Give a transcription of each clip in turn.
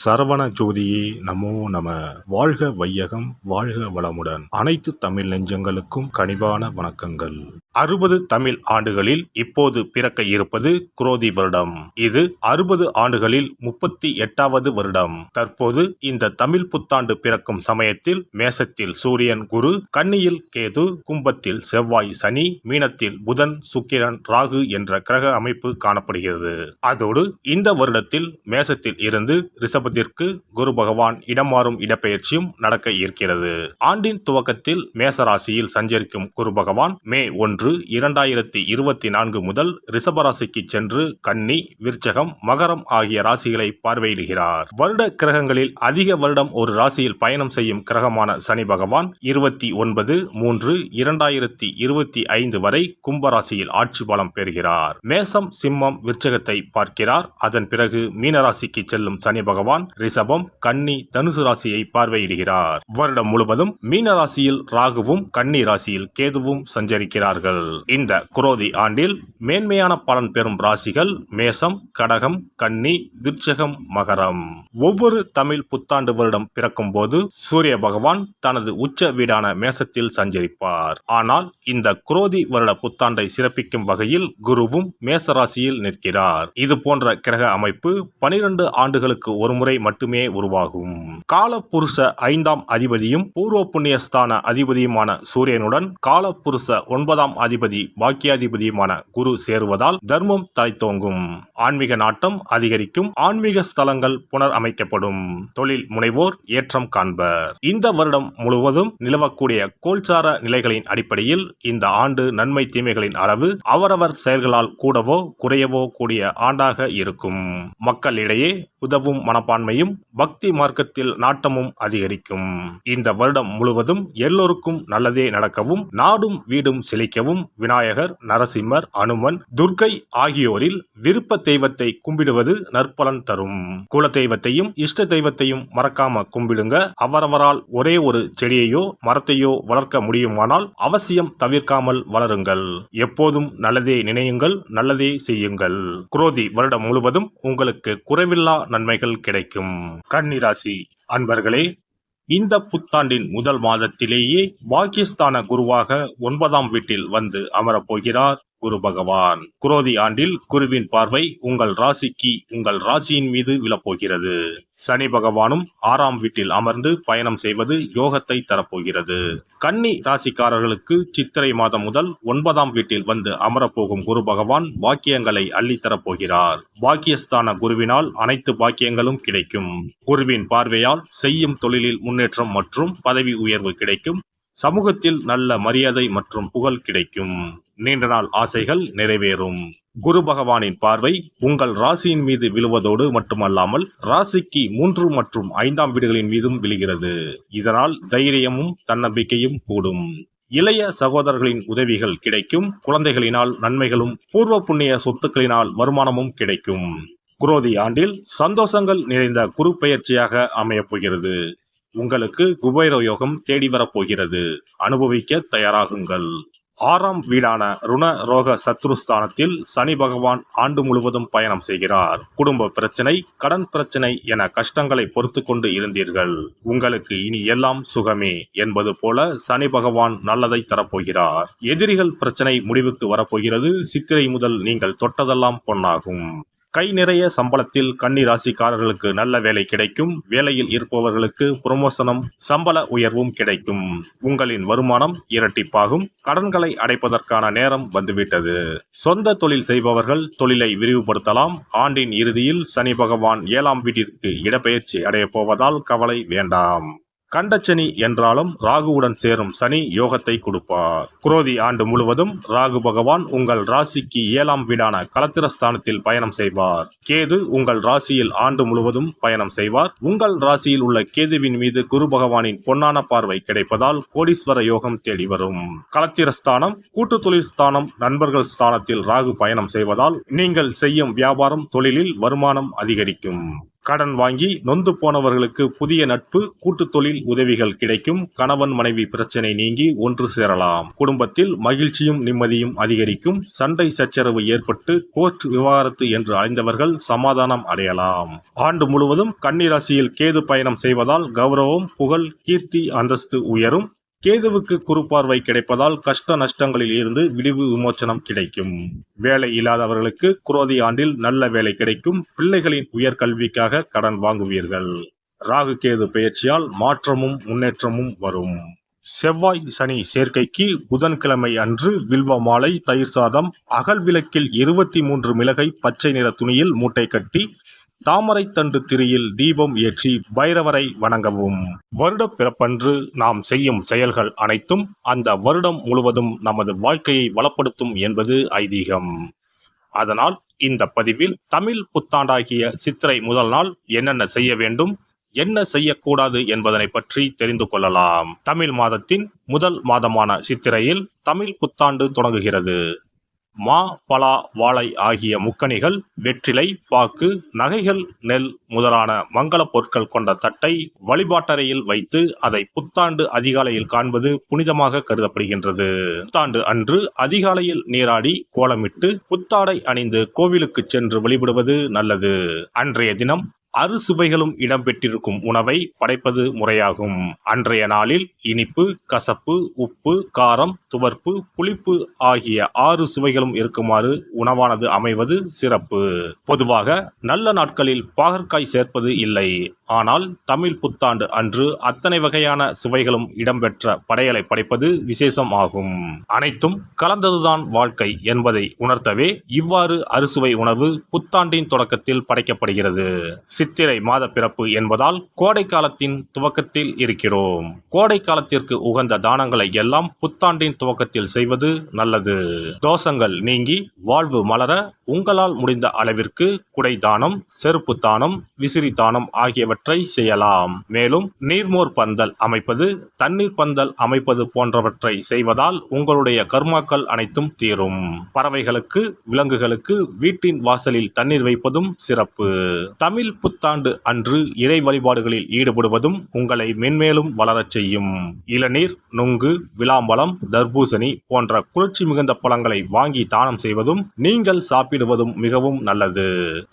சரவண ஜோதியே நமோ நம. வாழ்க வையகம், வாழ்க வளமுடன். அனைத்து தமிழ் நெஞ்சங்களுக்கும் கனிவான வணக்கங்கள். 60 தமிழ் ஆண்டுகளில் இப்போது பிறக்க இருப்பது குரோதி வருடம். இது 60 ஆண்டுகளில் 38வது வருடம். தற்போது இந்த தமிழ் புத்தாண்டு பிறக்கும் சமயத்தில் மேசத்தில் சூரியன் குரு, கன்னியில் கேது, கும்பத்தில் செவ்வாய் சனி, மீனத்தில் புதன் சுக்கிரன் ராகு என்ற கிரக அமைப்பு காணப்படுகிறது. அதோடு இந்த வருடத்தில் மேசத்தில் இருந்து ரிஷபத்திற்கு குரு பகவான் இடமாறும் இடப்பெயர்ச்சியும் நடக்க இருக்கிறது. ஆண்டின் துவக்கத்தில் மேசராசியில் சஞ்சரிக்கும் குரு பகவான் மே 1, 2024 முதல் ரிஷபராசிக்கு சென்று கன்னி, விருச்சகம், மகரம் ஆகிய ராசிகளை பார்வையிடுகிறார். வருட கிரகங்களில் அதிக வருடம் ஒரு ராசியில் பயணம் செய்யும் கிரகமான சனி பகவான் 29/3/2025 வரை கும்பராசியில் ஆட்சி பலம் பெறுகிறார். மேசம், சிம்மம், விருச்சகத்தை பார்க்கிறார். அதன் பிறகு மீனராசிக்கு செல்லும் சனி பகவான் ரிஷபம், கன்னி, தனுசு ராசியை பார்வையிடுகிறார். வருடம் முழுவதும் மீனராசியில் ராகுவும் கன்னி ராசியில் கேதுவும் சஞ்சரிக்கிறார்கள். இந்த குரோதி ஆண்டில் மேன்மையான பலன் பெறும் ராசிகள் மேசம், கடகம், கன்னி, விருச்சகம், மகரம். ஒவ்வொரு தமிழ் புத்தாண்டு வருடம் பிறக்கும் போது சூரிய பகவான் தனது உச்ச வீடான மேசத்தில் சஞ்சரிப்பார். ஆனால் இந்த குரோதி வருட புத்தாண்டை சிறப்பிக்கும் வகையில் குருவும் மேசராசியில் நிற்கிறார். இது போன்ற கிரக அமைப்பு 12 ஆண்டுகளுக்கு ஒருமுறை மட்டுமே உருவாகும். காலபுருஷ 5ஆம் அதிபதியும் பூர்வ புண்ணிய ஸ்தான அதிபதியுமான சூரியனுடன் காலபுருஷ 9ஆம் அதிபதி பாக்கியாதிபதியுமான குரு சேருவதால் தர்மம் தலைத்தோங்கும், ஆன்மீக நாட்டம் அதிகரிக்கும், ஆன்மீக ஸ்தலங்கள் புனர் அமைக்கப்படும், தொழில் முனைவோர் ஏற்றம் காண்பர். இந்த வருடம் முழுவதும் நிலவக்கூடிய கோல்சார நிலைகளின் அடிப்படையில் இந்த ஆண்டு நன்மை தீமைகளின் அளவு அவரவர் செயல்களால் கூடவோ குறையவோ கூடிய ஆண்டாக இருக்கும். மக்களிடையே உதவும் மனப்பான்மையும் பக்தி மார்க்கத்தில் நாட்டமும் அதிகரிக்கும். இந்த வருடம் முழுவதும் எல்லோருக்கும் நல்லதே நடக்கவும், நாடும் வீடும் செழிக்கவும் விநாயகர், நரசிம்மர், அனுமன், துர்க்கை ஆகியோரில் விருப்ப தெய்வத்தை கும்பிடுவது நற்பலன் தரும். குல தெய்வத்தையும் இஷ்ட தெய்வத்தையும் மறக்காம கும்பிடுங்க. அவரவரால் ஒரே ஒரு செடியையோ மரத்தையோ வளர்க்க முடியுமானால் அவசியம் தவிர்க்காமல் வளருங்கள். எப்போதும் நல்லதே நினையுங்கள், நல்லதே செய்யுங்கள். குரோதி வருடம் முழுவதும் உங்களுக்கு குறைவில்லா நன்மைகள் கிடைக்கும். கன்னிராசி அன்பர்களே, இந்த புத்தாண்டின் முதல் மாதத்திலேயே பாக்கியஸ்தான குருவாக 9ஆம் வீட்டில் வந்து அமரப்போகிறார் குரு பகவான். குரோதி ஆண்டில் குருவின் பார்வை உங்கள் ராசிக்கு, உங்கள் ராசியின் மீது விழப்போகிறது. சனி பகவானும் 6ஆம் வீட்டில் அமர்ந்து பயணம் செய்வது யோகத்தை தரப்போகிறது. கன்னி ராசிக்காரர்களுக்கு சித்திரை மாதம் முதல் 9ஆம் வீட்டில் வந்து அமரப்போகும் குரு பகவான் பாக்கியங்களை அள்ளித்தரப்போகிறார். பாக்கியஸ்தான குருவினால் அனைத்து பாக்கியங்களும் கிடைக்கும். குருவின் பார்வையால் செய்யும் தொழிலில் முன்னேற்றம் மற்றும் பதவி உயர்வு கிடைக்கும். சமூகத்தில் நல்ல மரியாதை மற்றும் புகழ் கிடைக்கும். நீண்ட நாள் ஆசைகள் நிறைவேறும். குரு பகவானின் பார்வை உங்கள் ராசியின் மீது விழுவதோடு மட்டுமல்லாமல் ராசிக்கு 3 மற்றும் 5ஆம் வீடுகளின் மீதும் விழுகிறது. இதனால் தைரியமும் தன்னம்பிக்கையும் கூடும். இளைய சகோதரர்களின் உதவிகள் கிடைக்கும். குழந்தைகளினால் நன்மைகளும் பூர்வ புண்ணிய சொத்துக்களினால் வருமானமும் கிடைக்கும். குரோதி ஆண்டில் சந்தோஷங்கள் நிறைந்த குரு பெயர்ச்சியாக அமையப்போகிறது. உங்களுக்கு குபேர யோகம் தேடி வரப்போகிறது. அனுபவிக்க தயாராகுங்கள். 6ஆம் வீடான ருண ரோக சத்ருஸ்தானத்தில் சனி பகவான் ஆண்டு முழுவதும் பயணம் செய்கிறார். குடும்ப பிரச்சனை, கடன் பிரச்சனை என கஷ்டங்களை பொறுத்து கொண்டு இருந்தீர்கள். உங்களுக்கு இனி எல்லாம் சுகமே என்பது போல சனி பகவான் நல்லதை தரப்போகிறார். எதிரிகள் பிரச்சனை முடிவுக்கு வரப்போகிறது. சித்திரை முதல் நீங்கள் தொட்டதெல்லாம் பொன்னாகும். கை நிறைய சம்பளத்தில் கன்னி ராசிக்காரர்களுக்கு நல்ல வேலை கிடைக்கும். வேலையில் இருப்பவர்களுக்கு புரமோஷனும் சம்பள உயர்வும் கிடைக்கும். உங்களின் வருமானம் இரட்டிப்பாகும். கடன்களை அடைப்பதற்கான நேரம் வந்துவிட்டது. சொந்த தொழில் செய்பவர்கள் தொழிலை விரிவுபடுத்தலாம். ஆண்டின் இறுதியில் சனி பகவான் 7ஆம் வீட்டிற்கு இடப்பெயர்ச்சி அடையப் போவதால் கவலை வேண்டாம். கண்டச்சனி என்றாலும் ராகுவுடன் சேரும் சனி யோகத்தை கொடுப்பார். குரோதி ஆண்டு முழுவதும் ராகு பகவான் உங்கள் ராசிக்கு 7ஆம் வீடான களத்திரஸ்தானத்தில் பயணம் செய்வார். கேது உங்கள் ராசியில் ஆண்டு முழுவதும் பயணம் செய்வார். உங்கள் ராசியில் உள்ள கேதுவின் மீது குரு பகவானின் பொன்னான பார்வை கிடைப்பதால் கோடீஸ்வர யோகம் தேடி வரும். களத்திரஸ்தானம், கூட்டு தொழில் ஸ்தானம், நண்பர்கள் ஸ்தானத்தில் ராகு பயணம் செய்வதால் நீங்கள் செய்யும் வியாபாரம் தொழிலில் வருமானம் அதிகரிக்கும். கடன் வாங்கி நொந்து போனவர்களுக்கு புதிய நட்பு, கூட்டு தொழில் உதவிகள் கிடைக்கும். கணவன் மனைவி பிரச்சனை நீங்கி ஒன்று சேரலாம். குடும்பத்தில் மகிழ்ச்சியும் நிம்மதியும் அதிகரிக்கும். சண்டை சச்சரவு ஏற்பட்டு கோர்ட் விவாகரத்து என்று அலைந்தவர்கள் சமாதானம் அடையலாம். ஆண்டு முழுவதும் கன்னி ராசியில் கேது பயணம் செய்வதால் கௌரவம், புகழ், கீர்த்தி, அந்தஸ்து உயரும். கேதுவுக்கு குறுப்பார்வை கிடைப்பதால் கஷ்ட நஷ்டங்களில் இருந்து விடிவு விமோச்சனம் கிடைக்கும். வேலை இல்லாதவர்களுக்கு குரோதி ஆண்டில் நல்ல வேலை கிடைக்கும். பிள்ளைகளின் உயர்கல்விக்காக கடன் வாங்குவீர்கள். ராகு கேது பெயர்ச்சியால் மாற்றமும் முன்னேற்றமும் வரும். செவ்வாய் சனி சேர்க்கைக்கு புதன்கிழமை அன்று வில்வ மாலை, தயிர் சாதம், அகல் விளக்கில் 23 மிளகை பச்சை நிற துணியில் மூட்டை கட்டி தாமரை தண்டு திரியில் தீபம் ஏற்றி பைரவரை வணங்கவும். வருட பிறப்பன்று நாம் செய்யும் செயல்கள் அனைத்தும் அந்த வருடம் முழுவதும் நமது வாழ்க்கையை வளப்படுத்தும் என்பது ஐதீகம். அதனால் இந்த பதிவில் தமிழ் புத்தாண்டாகிய சித்திரை முதல் நாள் என்னென்ன செய்ய வேண்டும், என்ன செய்யக்கூடாது என்பதனை பற்றி தெரிந்து கொள்ளலாம். தமிழ் மாதத்தின் முதல் மாதமான சித்திரையில் தமிழ் புத்தாண்டு தொடங்குகிறது. மா, பலா, வாழை ஆகிய முக்கணிகள், வெற்றிலை, பாக்கு, நகைகள், நெல் முதலான மங்கள பொருட்கள் கொண்ட தட்டை வழிபாட்டறையில் வைத்து அதை புத்தாண்டு அதிகாலையில் காண்பது புனிதமாக கருதப்படுகின்றது. புத்தாண்டு அன்று அதிகாலையில் நீராடி கோலமிட்டு புத்தாடை அணிந்து கோவிலுக்கு சென்று வழிபடுவது நல்லது. அன்றைய தினம் அறுசுவைகளும் இடம்பெற்றிருக்கும் உணவை படைப்பது முறையாகும். அன்றைய நாளில் இனிப்பு, கசப்பு, உப்பு, காரம், துவர்ப்பு, புளிப்பு ஆகிய 6 சுவைகளும் இருக்குமாறு உணவானது அமைவது சிறப்பு. பொதுவாக நல்ல நாட்களில் பாகற்காய் சேர்ப்பது இல்லை. ஆனால் தமிழ் புத்தாண்டு அன்று அத்தனை வகையான சுவைகளும் இடம்பெற்ற படையலை படைப்பது விசேஷம் ஆகும். அனைத்தும் கலந்ததுதான் வாழ்க்கை என்பதை உணர்த்தவே இவ்வாறு அறுசுவை உணவு புத்தாண்டின் தொடக்கத்தில் படைக்கப்படுகிறது. சித்திரை மாத பிறப்பு என்பதால் கோடை காலத்தின் துவக்கத்தில் இருக்கிறோம். கோடை காலத்திற்கு உகந்த தானங்களை எல்லாம் புத்தாண்டின் துவக்கத்தில் செய்வது நல்லது. தோஷங்கள் நீங்கி வாழ்வு மலர உங்களால் முடிந்த அளவிற்கு குடை தானம், செருப்பு தானம், விசிறி தானம் ஆகியவற்றை செய்யலாம். மேலும் நீர்மோர் பந்தல் அமைப்பது, தண்ணீர் பந்தல் அமைப்பது போன்றவற்றை செய்வதால் உங்களுடைய கர்மாக்கள் அனைத்தும் தீரும். பறவைகளுக்கு, விலங்குகளுக்கு வீட்டின் வாசலில் தண்ணீர் வைப்பதும் சிறப்பு. தமிழ் புத்தாண்டு அன்று இறை வழிபாடுகளில் ஈடுபடுவதும் உங்களை மென்மேலும் வளரச் செய்யும். இளநீர், நுங்கு, விளாம்பழம், தர்பூசணி போன்ற குளிர்ச்சி மிகுந்த பழங்களை வாங்கி தானம் செய்வதும் நீங்கள் சாப்பிடுவதும் மிகவும் நல்லது.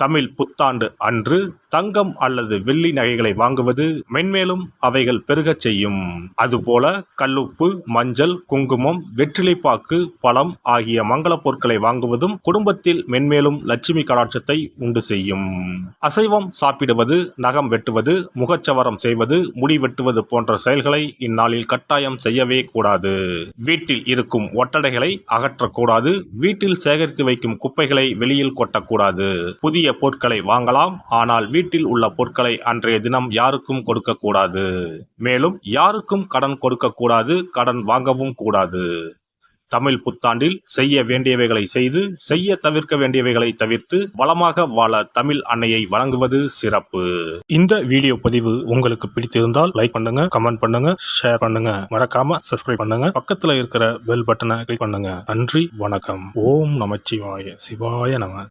தமிழ் புத்தாண்டு அன்று தங்கம் அல்லது வெள்ளி நகைகளை வாங்குவது மென்மேலும் அவைகள் பெருகச் செய்யும். அதுபோல கல்லுப்பு, மஞ்சள், குங்குமம், வெற்றிலைப்பாக்கு, பழம் ஆகிய மங்கள பொருட்களை வாங்குவதும் குடும்பத்தில் மென்மேலும் லட்சுமி கடாட்சத்தை உண்டு செய்யும். அசைவம் சாப்பிடுவது, நகம் வெட்டுவது, முகச்சவரம் செய்வது, முடி வெட்டுவது போன்ற செயல்களை இந்நாளில் கட்டாயம் செய்யவே கூடாது. வீட்டில் இருக்கும் ஒட்டடைகளை அகற்றக்கூடாது. வீட்டில் சேகரித்து வைக்கும் குப்பைகளை வெளியில் கொட்டக்கூடாது. புதிய பொருட்களை வாங்கலாம், ஆனால் வீட்டில் உள்ள பொருட்களை அன்றைய தினம் யாருக்கும் கொடுக்க கூடாது. மேலும் யாருக்கும் கடன் கொடுக்க கூடாது, கடன் வாங்கவும் கூடாது. தமிழ் புத்தாண்டில் செய்ய வேண்டியவைகளை செய்து, செய்ய தவிர்க்க வேண்டியவைகளை தவிர்த்து வளமாக வாழ தமிழ் அன்னையை வணங்குவது சிறப்பு. இந்த வீடியோ பதிவு உங்களுக்கு பிடித்திருந்தால் லைக் பண்ணுங்க, கமெண்ட் பண்ணுங்க, ஷேர் பண்ணுங்க, மறக்காம சப்ஸ்கிரைப் பண்ணுங்க, பக்கத்துல இருக்கிற பெல் பட்டனை கிளிக் பண்ணுங்க. நன்றி, வணக்கம். ஓம் நமச்சிவாய, சிவாய நம.